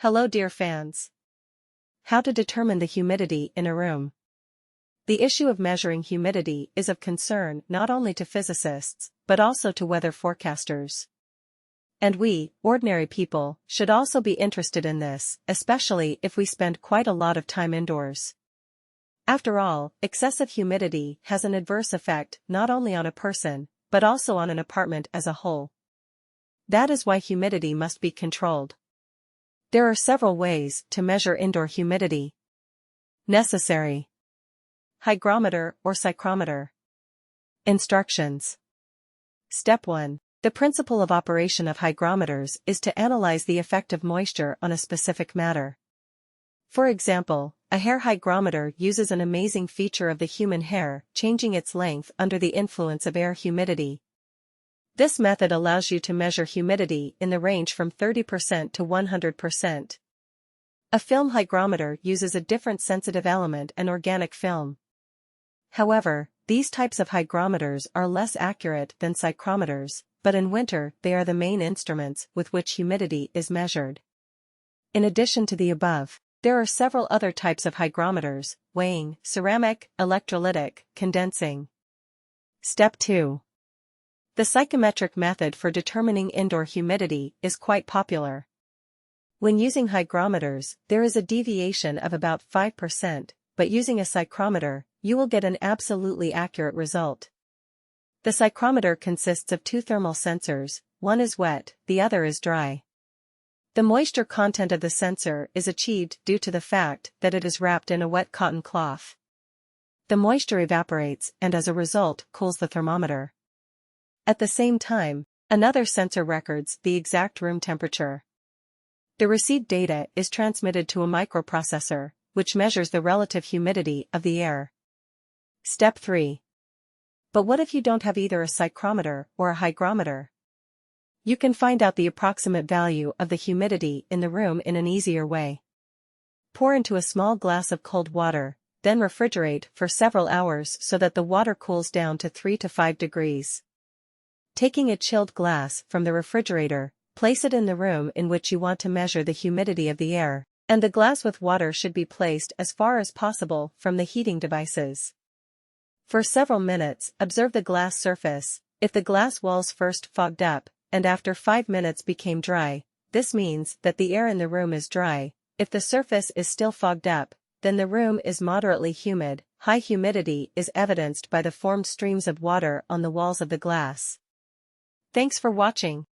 Hello dear fans. How to determine the humidity in a room. The issue of measuring humidity is of concern not only to physicists, but also to weather forecasters. And we, ordinary people, should also be interested in this, especially if we spend quite a lot of time indoors. After all, excessive humidity has an adverse effect not only on a person, but also on an apartment as a whole. That is why humidity must be controlled. There are several ways to measure indoor humidity. Necessary. Hygrometer or psychrometer. Instructions. Step 1. The principle of operation of hygrometers is to analyze the effect of moisture on a specific matter. For example, a hair hygrometer uses an amazing feature of the human hair, changing its length under the influence of air humidity. This method allows you to measure humidity in the range from 30% to 100%. A film hygrometer uses a different sensitive element, an organic film. However, these types of hygrometers are less accurate than psychrometers, but in winter they are the main instruments with which humidity is measured. In addition to the above, there are several other types of hygrometers: weighing, ceramic, electrolytic, condensing. Step 2. The psychrometric method for determining indoor humidity is quite popular. When using hygrometers, there is a deviation of about 5%, but using a psychrometer, you will get an absolutely accurate result. The psychrometer consists of two thermal sensors, one is wet, the other is dry. The moisture content of the sensor is achieved due to the fact that it is wrapped in a wet cotton cloth. The moisture evaporates and as a result cools the thermometer. At the same time, another sensor records the exact room temperature. The received data is transmitted to a microprocessor, which measures the relative humidity of the air. Step 3. But what if you don't have either a psychrometer or a hygrometer? You can find out the approximate value of the humidity in the room in an easier way. Pour into a small glass of cold water, then refrigerate for several hours so that the water cools down to 3 to 5 degrees. Taking a chilled glass from the refrigerator, place it in the room in which you want to measure the humidity of the air, and the glass with water should be placed as far as possible from the heating devices. For several minutes, observe the glass surface. If the glass walls first fogged up, and after 5 minutes became dry, this means that the air in the room is dry. If the surface is still fogged up, then the room is moderately humid. High humidity is evidenced by the formed streams of water on the walls of the glass. Thanks for watching.